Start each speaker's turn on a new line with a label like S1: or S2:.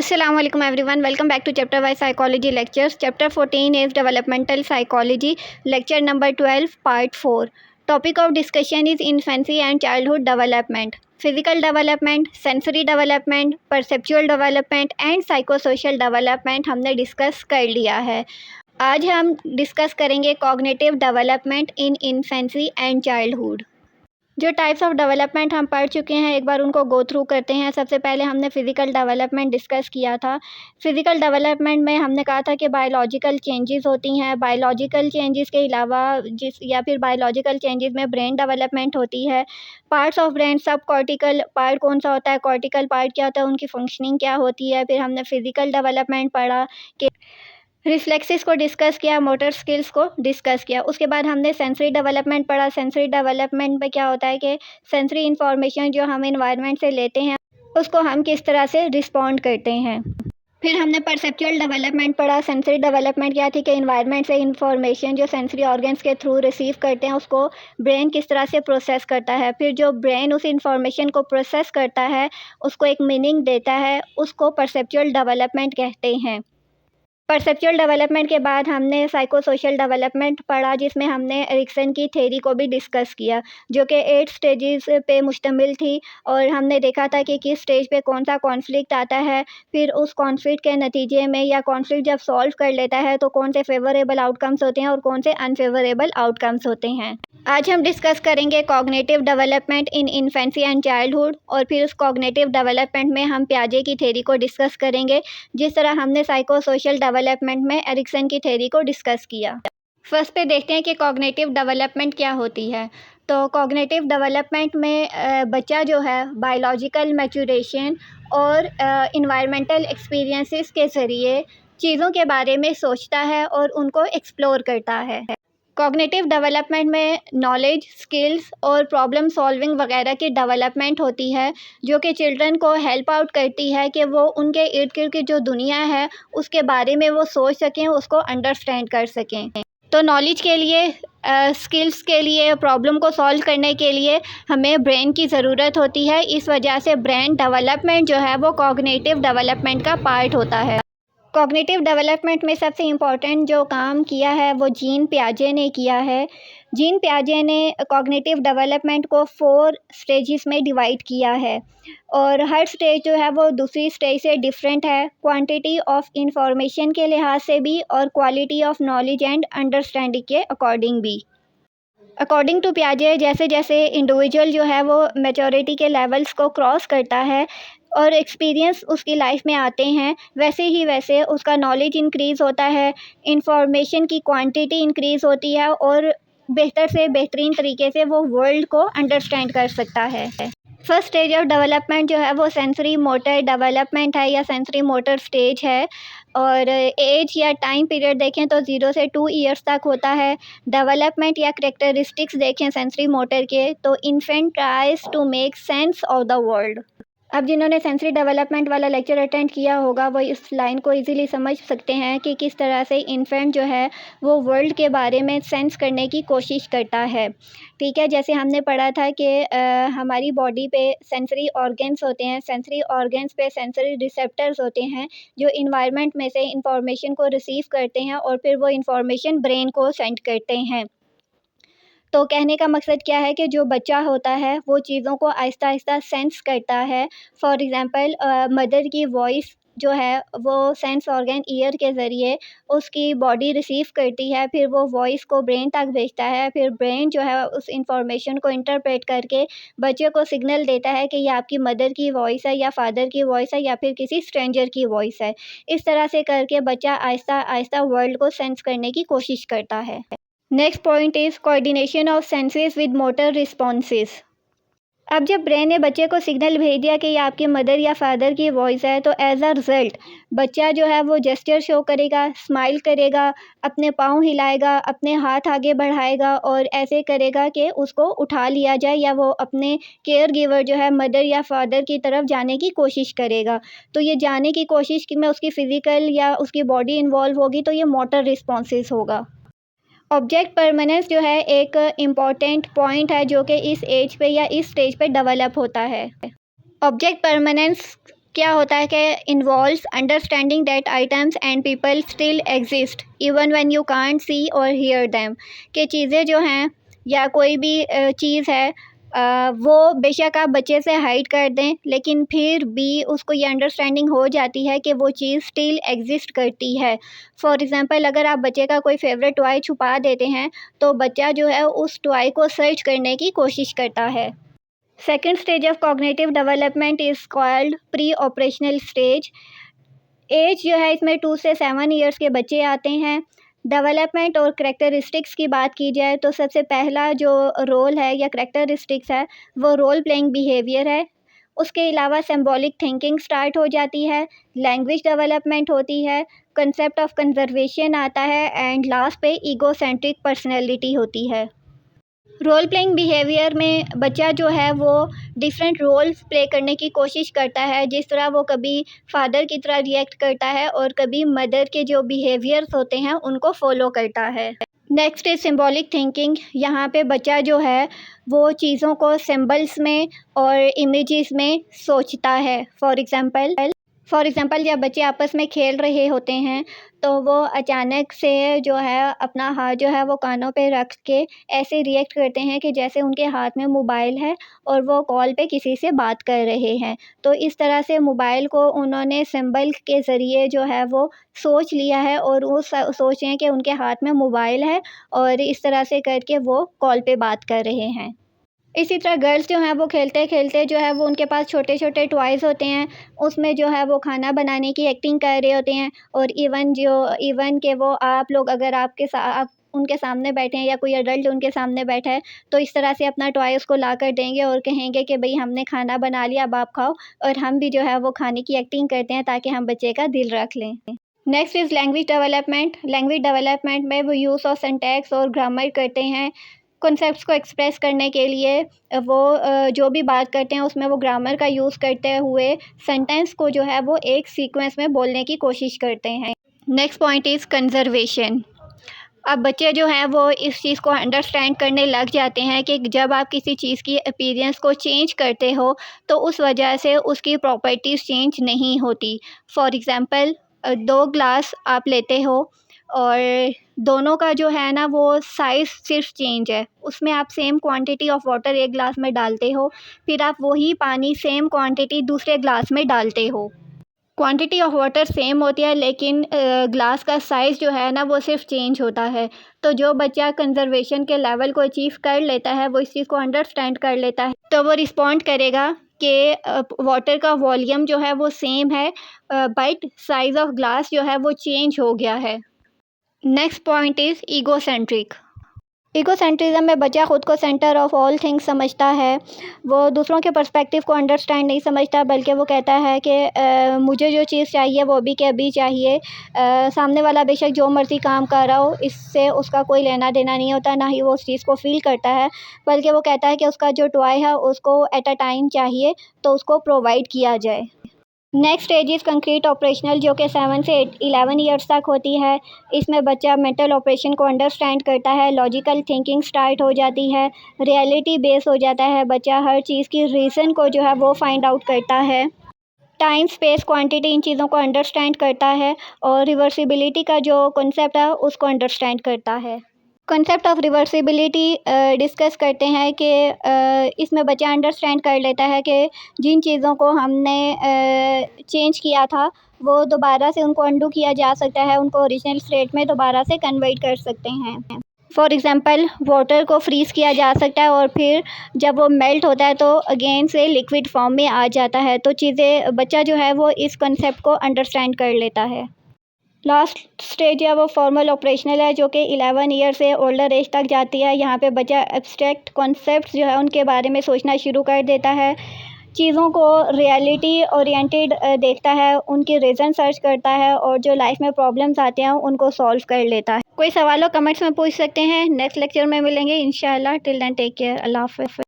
S1: Assalamu alaikum everyone. Welcome back to chapter wise psychology lectures. Chapter 14 is developmental psychology, lecture number 12, part 4. Topic of discussion is infancy and childhood development, physical development, sensory development, perceptual development and psychosocial development हमने discuss कर लिया है। आज हम discuss करेंगे cognitive development in infancy and childhood. जो types of development हम पढ़ चुके हैं एक बार उनको गो थ्रू करते हैं। सबसे पहले हमने फ़िज़िकल डेवलपमेंट डिस्कस किया था। फ़िज़िकल डेवलपमेंट में हमने कहा था कि बायोलॉजिकल चेंजेस होती हैं। बायोलॉजिकल चेंजेस के अलावा फिर बायोलॉजिकल चेंजेस में ब्रेन डेवलपमेंट होती है। पार्ट्स ऑफ ब्रेन, सब कॉर्टिकल पार्ट कौन सा होता है, कॉर्टिकल पार्ट क्या होता है, उनकी फंक्शनिंग क्या होती है। फिर हमने फ़िज़िकल डेवलपमेंट पढ़ा कि रिफ्लेक्सेस को डिस्कस किया, मोटर स्किल्स को डिस्कस किया। उसके बाद हमने सेंसरी डेवलपमेंट पढ़ा। सेंसरी डेवलपमेंट में क्या होता है कि सेंसरी इन्फॉर्मेशन जो हम एनवायरनमेंट से लेते हैं उसको हम किस तरह से रिस्पॉन्ड करते हैं। फिर हमने परसेप्चुअल डेवलपमेंट पढ़ा। सेंसरी डेवलपमेंट क्या थी कि एनवायरनमेंट से इंफॉर्मेशन जो सेंसरी ऑर्गन्स के थ्रू रिसीव करते हैं उसको ब्रेन किस तरह से प्रोसेस करता है। फिर जो ब्रेन उस इंफॉर्मेशन को प्रोसेस करता है, उसको एक मीनिंग देता है, उसको परसेप्चुअल डेवलपमेंट कहते हैं। परसेप्चुअल डेवलपमेंट के बाद हमने साइको सोशल डेवलपमेंट पढ़ा, जिसमें हमने एरिक्सन की थ्योरी को भी डिस्कस किया, जो कि 8 स्टेजेस पे मुश्तमिल थी। और हमने देखा था कि किस स्टेज पे कौन सा कॉन्फ्लिक्ट आता है, फिर उस कॉन्फ्लिक्ट के नतीजे में या कॉन्फ्लिक्ट जब सॉल्व कर लेता है तो कौन से फेवरेबल आउटकम्स होते हैं और कौन से अनफेवरेबल आउटकम्स होते हैं। आज हम डिस्कस करेंगे cognitive development in infancy and childhood, और फिर उस कॉग्निटिव डेवलपमेंट में हम पियाजे की थ्योरी को डिस्कस करेंगे, जिस तरह हमने साइको सोशल डेवलपमेंट में एरिक्सन की थ्योरी को डिस्कस किया। फर्स्ट पे देखते हैं कि कॉग्निटिव डेवलपमेंट क्या होती है। तो कॉग्निटिव डेवलपमेंट में बच्चा जो है बायोलॉजिकल मैच्योरेशन और इन्वायरमेंटल एक्सपीरियंसेस के ज़रिए चीज़ों के बारे में सोचता है और उनको एक्सप्लोर करता है। कॉग्निटिव डेवलपमेंट में नॉलेज, स्किल्स और प्रॉब्लम सॉल्विंग वगैरह की डेवलपमेंट होती है, जो कि चिल्ड्रन को हेल्प आउट करती है कि वो उनके इर्द गिर्द की जो दुनिया है उसके बारे में वो सोच सकें, उसको अंडरस्टैंड कर सकें। तो नॉलेज के लिए, स्किल्स के लिए, प्रॉब्लम को सॉल्व करने के लिए हमें ब्रेन की ज़रूरत होती है। इस वजह से ब्रेन डेवलपमेंट जो है वो कॉग्निटिव डेवलपमेंट का पार्ट होता है। कॉग्निटिव डेवलपमेंट में सबसे इम्पॉर्टेंट जो काम किया है वो जीन पियाजे ने किया है। जीन पियाजे ने कॉग्निटिव डेवलपमेंट को 4 स्टेजेस में डिवाइड किया है, और हर स्टेज जो है वो दूसरी स्टेज से डिफरेंट है, क्वांटिटी ऑफ इंफॉर्मेशन के लिहाज से भी और quality of knowledge and understanding के अकॉर्डिंग भी। अकॉर्डिंग टू पियाजे, जैसे जैसे इंडिविजुअल जो है वो मैच्योरिटी के लेवल्स को क्रॉस करता है और एक्सपीरियंस उसकी लाइफ में आते हैं, वैसे ही वैसे उसका नॉलेज इंक्रीज़ होता है, इंफॉर्मेशन की क्वांटिटी इंक्रीज़ होती है और बेहतर से बेहतरीन तरीके से वो वर्ल्ड को अंडरस्टैंड कर सकता है। फर्स्ट स्टेज ऑफ डेवलपमेंट जो है वो सेंसरी मोटर डेवलपमेंट है या सेंसरी मोटर स्टेज है, और एज या टाइम पीरियड देखें तो 0 से 2 ईयर्स तक होता है। डेवलपमेंट या करेक्टरिस्टिक्स देखें सेंसरी मोटर के, तो infant tries to make sense of the world. अब जिन्होंने सेंसरी डेवलपमेंट वाला लेक्चर अटेंड किया होगा वो इस लाइन को इजीली समझ सकते हैं कि किस तरह से इन्फेंट जो है वो वर्ल्ड के बारे में सेंस करने की कोशिश करता है। ठीक है, जैसे हमने पढ़ा था कि हमारी बॉडी पे सेंसरी ऑर्गन्स होते हैं, सेंसरी ऑर्गन्स पे सेंसरी रिसेप्टर्स होते हैं जो इन्वायरमेंट में से इंफॉर्मेशन को रिसीव करते हैं और फिर वो इंफॉर्मेशन ब्रेन को सेंड करते हैं। तो कहने का मकसद क्या है कि जो बच्चा होता है वो चीज़ों को आहिस्ता आहिस्ता सेंस करता है। फॉर एग्ज़ाम्पल मदर की वॉइस जो है वो सेंस ऑर्गन ईयर के ज़रिए उसकी बॉडी रिसीव करती है, फिर वो वॉइस को ब्रेन तक भेजता है, फिर ब्रेन जो है उस इंफॉर्मेशन को इंटरप्रेट करके बच्चे को सिग्नल देता है कि ये आपकी मदर की वॉइस है या फादर की वॉइस है या फिर किसी स्ट्रेंजर की वॉइस है। इस तरह से करके बच्चा आहिस्ता आहिस्ता वर्ल्ड को सेंस करने की कोशिश करता है। Next point is coordination of senses with motor responses. अब जब ब्रेन ने बच्चे को सिग्नल भेज दिया कि ये आपकी मदर या फादर की वॉइस है, तो एज अ रिज़ल्ट बच्चा जो है वो जेस्चर शो करेगा, स्माइल करेगा, अपने पाँव हिलाएगा, अपने हाथ आगे बढ़ाएगा और ऐसे करेगा कि उसको उठा लिया जाए या वो अपने केयर गिवर जो है मदर या फादर की तरफ जाने की कोशिश करेगा। तो ये जाने की कोशिश में उसकी फ़िज़िकल या उसकी बॉडी इन्वॉल्व होगी, तो ये मोटर रिस्पॉन्सेस होगा। ऑब्जेक्ट परमानेंस जो है एक इम्पॉर्टेंट पॉइंट है जो कि इस एज पे या इस स्टेज पे डेवलप होता है। ऑब्जेक्ट परमानेंस क्या होता है कि involves understanding that items and people still exist even when you can't see और हियर देम, कि चीज़ें जो हैं या कोई भी चीज़ है, वो बेशक आप बच्चे से हाइड कर दें लेकिन फिर भी उसको ये अंडरस्टैंडिंग हो जाती है कि वो चीज़ स्टिल एग्जिस्ट करती है। फॉर एग्ज़ाम्पल, अगर आप बच्चे का कोई फेवरेट टॉय छुपा देते हैं तो बच्चा जो है उस टॉय को सर्च करने की कोशिश करता है। Second stage of cognitive development is called preoperational stage. As जो है इसमें 2 से 7 ईयर्स के बच्चे आते हैं। डेवलपमेंट और करैक्टरिस्टिक्स की बात की जाए तो सबसे पहला जो रोल है या करैक्टरिस्टिक्स है वो रोल प्लेइंग बिहेवियर है। उसके अलावा सिंबॉलिक थिंकिंग स्टार्ट हो जाती है, लैंग्वेज डेवलपमेंट होती है, कंसेप्ट ऑफ कंजर्वेशन आता है एंड लास्ट पे ईगोसेंट्रिक पर्सनैलिटी होती है। रोल प्लेइंग बिहेवियर में बच्चा जो है वो डिफरेंट रोल्स प्ले करने की कोशिश करता है, जिस तरह वो कभी फादर की तरह रिएक्ट करता है और कभी मदर के जो बिहेवियर्स होते हैं उनको फॉलो करता है। Next is symbolic thinking. यहाँ पे बच्चा जो है वो चीज़ों को सिंबल्स में और इमेजेस में सोचता है। फॉर एग्ज़ाम्पल जब बच्चे आपस में खेल रहे होते हैं तो वो अचानक से जो है अपना हाथ जो है वो कानों पे रख के ऐसे रिएक्ट करते हैं कि जैसे उनके हाथ में मोबाइल है और वो कॉल पे किसी से बात कर रहे हैं। तो इस तरह से मोबाइल को उन्होंने सिंबल के ज़रिए जो है वो सोच लिया है और वो सोच रहे हैं कि उनके हाथ में मोबाइल है और इस तरह से करके वो कॉल पे बात कर रहे हैं। इसी तरह गर्ल्स जो हैं वो खेलते-खेलते जो है वो उनके पास छोटे-छोटे टॉयज़ होते हैं, उसमें जो है वो खाना बनाने की एक्टिंग कर रहे होते हैं और इवन के वो आप लोग अगर आप उनके सामने बैठे हैं या कोई एडल्ट उनके सामने बैठा है, तो इस तरह से अपना टॉय उसको लाकर देंगे और कहेंगे कि भई हमने खाना बना लिया, अब आप खाओ, और हम भी जो है वो खाने की एक्टिंग करते हैं ताकि हम बच्चे का दिल रख लें। Next is language development. Language development में वो यूज़ ऑफ सिंटैक्स और ग्रामर करते हैं। कॉन्सेप्ट्स को एक्सप्रेस करने के लिए वो जो भी बात करते हैं उसमें वो ग्रामर का यूज़ करते हुए सेंटेंस को जो है वो एक सीक्वेंस में बोलने की कोशिश करते हैं। Next point is conservation. अब बच्चे जो हैं वो इस चीज़ को अंडरस्टैंड करने लग जाते हैं कि जब आप किसी चीज़ की अपीयरेंस को चेंज करते हो तो उस वजह से उसकी प्रॉपर्टीज़ चेंज नहीं होती। फॉर एग्ज़ाम्पल 2 ग्लास आप लेते हो और दोनों का जो है ना वो साइज़ सिर्फ चेंज है। उसमें आप सेम क्वांटिटी ऑफ वाटर एक ग्लास में डालते हो, फिर आप वही पानी सेम क्वांटिटी दूसरे ग्लास में डालते हो। क्वांटिटी ऑफ वाटर सेम होती है लेकिन ग्लास का साइज़ जो है ना वो सिर्फ चेंज होता है। तो जो बच्चा कंजर्वेशन के लेवल को अचीव कर लेता है, वो इस चीज़ को अंडरस्टैंड कर लेता है, तो वो रिस्पॉन्ड करेगा कि वाटर का वॉल्यूम जो है वो सेम है, बट साइज़ ऑफ ग्लास जो है वो चेंज हो गया है। Next point is egocentric. Egocentrism में बच्चा ख़ुद को सेंटर ऑफ ऑल थिंग्स समझता है। वो दूसरों के पर्सपेक्टिव को अंडरस्टैंड नहीं समझता, बल्कि वो कहता है कि मुझे जो चीज़ चाहिए वो अभी के अभी चाहिए। सामने वाला बेशक जो मर्ज़ी काम कर रहा हो, इससे उसका कोई लेना देना नहीं होता, ना ही वो उस चीज़ को फ़ील करता है, बल्कि वो कहता है कि उसका जो टॉय है उसको एट अ टाइम चाहिए तो उसको प्रोवाइड किया जाए। Next stage is concrete operational, जो कि 7 से 11 ईयर्स तक होती है। इसमें बच्चा मेंटल ऑपरेशन को अंडरस्टैंड करता है, लॉजिकल थिंकिंग स्टार्ट हो जाती है, रियलिटी बेस हो जाता है, बच्चा हर चीज़ की रीज़न को जो है वो फाइंड आउट करता है, टाइम स्पेस क्वांटिटी इन चीज़ों को अंडरस्टैंड करता है और रिवर्सिबिलिटी का जो कॉन्सेप्ट है उसको अंडरस्टैंड करता है। कॉन्सेप्ट ऑफ रिवर्सिबिलिटी डिस्कस करते हैं कि इसमें बच्चा अंडरस्टैंड कर लेता है कि जिन चीज़ों को हमने चेंज किया था वो दोबारा से उनको अंडू किया जा सकता है, उनको ओरिजिनल स्टेट में दोबारा से कन्वर्ट कर सकते हैं। फॉर एग्ज़ाम्पल वाटर को फ्रीज़ किया जा सकता है और फिर जब वो मेल्ट होता है तो अगेन से लिक्विड फॉर्म में आ जाता है। तो चीज़ें बच्चा जो है वो इस कॉन्सेप्ट को अंडरस्टैंड कर लेता है। लास्ट स्टेज है वो फॉर्मल ऑपरेशनल है, जो कि 11 ईयर से ओल्डर एज तक जाती है। यहाँ पे बच्चा एब्स्ट्रैक्ट कॉन्सेप्ट्स जो है उनके बारे में सोचना शुरू कर देता है, चीज़ों को रियलिटी ओरिएंटेड देखता है, उनकी रीज़न सर्च करता है और जो लाइफ में प्रॉब्लम्स आते हैं उनको सॉल्व कर लेता है। कोई सवाल हो कमेंट्स में पूछ सकते हैं। नेक्स्ट लेक्चर में मिलेंगे इंशाल्लाह। Till then take care. अल्लाह हाफ़िज़।